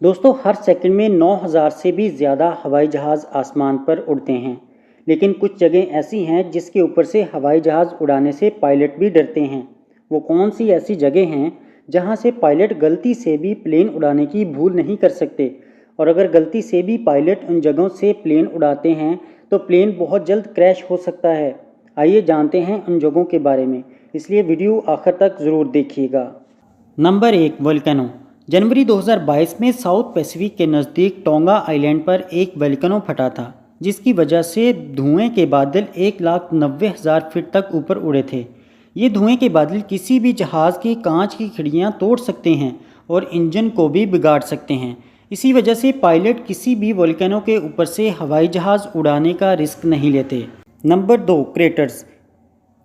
दोस्तों, हर सेकंड में 9000 से भी ज़्यादा हवाई जहाज़ आसमान पर उड़ते हैं। लेकिन कुछ जगह ऐसी हैं जिसके ऊपर से हवाई जहाज़ उड़ाने से पायलट भी डरते हैं। वो कौन सी ऐसी जगह हैं जहां से पायलट गलती से भी प्लेन उड़ाने की भूल नहीं कर सकते? और अगर गलती से भी पायलट उन जगहों से प्लेन उड़ाते हैं तो प्लेन बहुत जल्द क्रैश हो सकता है। आइए जानते हैं उन जगहों के बारे में, इसलिए वीडियो आखिर तक ज़रूर देखिएगा। Number 1, volcano. जनवरी 2022 में साउथ पैसिफिक के नज़दीक टोंगा आइलैंड पर एक वोल्केनो फटा था, जिसकी वजह से धुएं के बादल 1,90,000 फीट तक ऊपर उड़े थे। ये धुएं के बादल किसी भी जहाज़ की कांच की खिड़कियां तोड़ सकते हैं और इंजन को भी बिगाड़ सकते हैं। इसी वजह से पायलट किसी भी वोल्केनो के ऊपर से हवाई जहाज़ उड़ाने का रिस्क नहीं लेते। Number 2, craters.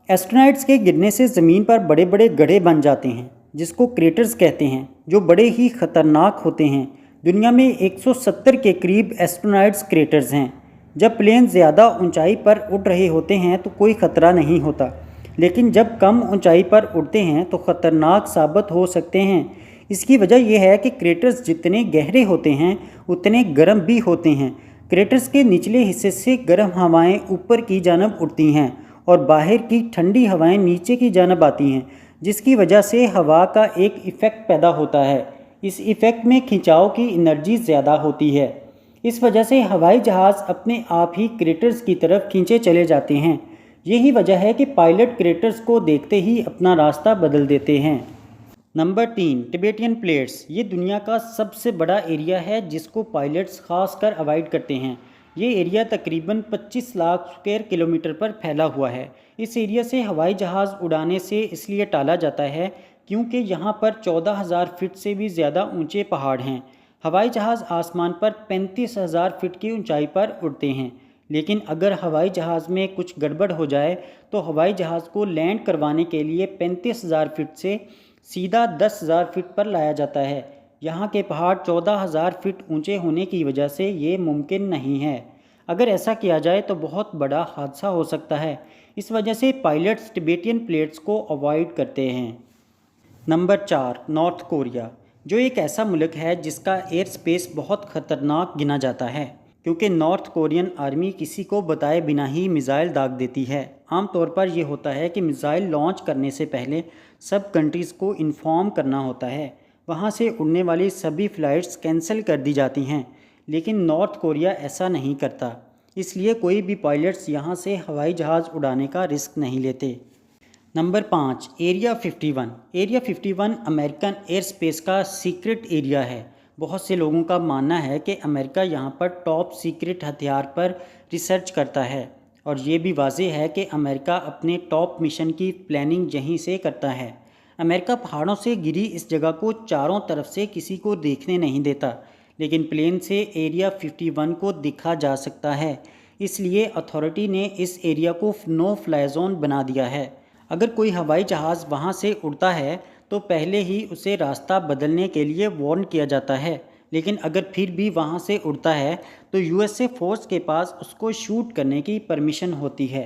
एस्ट्रोनॉट्स के गिरने से ज़मीन पर बड़े बड़े गड्ढे बन जाते हैं, जिसको क्रेटर्स कहते हैं, जो बड़े ही ख़तरनाक होते हैं। दुनिया में 170 के करीब एस्ट्रोनॉट्स क्रेटर्स हैं। जब प्लेन ज़्यादा ऊंचाई पर उड़ रहे होते हैं तो कोई ख़तरा नहीं होता, लेकिन जब कम ऊंचाई पर उड़ते हैं तो ख़तरनाक साबित हो सकते हैं। इसकी वजह यह है कि क्रेटर्स जितने गहरे होते हैं उतने गर्म भी होते हैं। क्रेटर्स के निचले हिस्से से गर्म हवाएं ऊपर की जानब उड़ती हैं और बाहर की ठंडी हवाएं नीचे की जानब आती हैं, जिसकी वजह से हवा का एक इफ़ेक्ट पैदा होता है। इस इफ़ेक्ट में खिंचाव की एनर्जी ज़्यादा होती है। इस वजह से हवाई जहाज़ अपने आप ही क्रेटर्स की तरफ खींचे चले जाते हैं। यही वजह है कि पायलट क्रेटर्स को देखते ही अपना रास्ता बदल देते हैं। Number 3, Tibetan plates. ये दुनिया का सबसे बड़ा एरिया है जिसको पायलट्स खासकर अवॉइड करते हैं। ये एरिया तकरीबन 25 लाख स्क्वायर किलोमीटर पर फैला हुआ है। इस एरिया से हवाई जहाज़ उड़ाने से इसलिए टाला जाता है क्योंकि यहाँ पर 14,000 फीट से भी ज़्यादा ऊंचे पहाड़ हैं। हवाई जहाज़ आसमान पर 35,000 फीट की ऊंचाई पर उड़ते हैं, लेकिन अगर हवाई जहाज़ में कुछ गड़बड़ हो जाए तो हवाई जहाज़ को लैंड करवाने के लिए 35,000 फीट से सीधा 10,000 फीट पर लाया जाता है। यहाँ के पहाड़ 14,000 फीट ऊंचे होने की वजह से ये मुमकिन नहीं है। अगर ऐसा किया जाए तो बहुत बड़ा हादसा हो सकता है। इस वजह से पायलट्स टिबेटियन प्लेट्स को अवॉइड करते हैं। नंबर 4, नॉर्थ कोरिया, जो एक ऐसा मुल्क है जिसका एयर स्पेस बहुत ख़तरनाक गिना जाता है, क्योंकि नॉर्थ कोरियन आर्मी किसी को बताए बिना ही मिसाइल दाग देती है। आमतौर पर यह होता है कि मिसाइल लॉन्च करने से पहले सब कंट्रीज़ को इन्फॉर्म करना होता है। वहाँ से उड़ने वाली सभी फ़्लाइट्स कैंसिल कर दी जाती हैं, लेकिन नॉर्थ कोरिया ऐसा नहीं करता। इसलिए कोई भी पायलट्स यहाँ से हवाई जहाज़ उड़ाने का रिस्क नहीं लेते। Number 5, area 51। Area 51 American air space का सीक्रेट एरिया है। बहुत से लोगों का मानना है कि अमेरिका यहाँ पर टॉप सीक्रेट हथियार पर रिसर्च करता है, और ये भी वाज़ेह है कि अमेरिका अपने टॉप मिशन की प्लानिंग यहीं से करता है। अमेरिका पहाड़ों से घिरी इस जगह को चारों तरफ से किसी को देखने नहीं देता, लेकिन प्लेन से एरिया 51 को दिखा जा सकता है। इसलिए अथॉरिटी ने इस एरिया को नो फ्लाई जोन बना दिया है। अगर कोई हवाई जहाज़ वहाँ से उड़ता है तो पहले ही उसे रास्ता बदलने के लिए वार्न किया जाता है, लेकिन अगर फिर भी वहाँ से उड़ता है तो यूएसए फोर्स के पास उसको शूट करने की परमिशन होती है।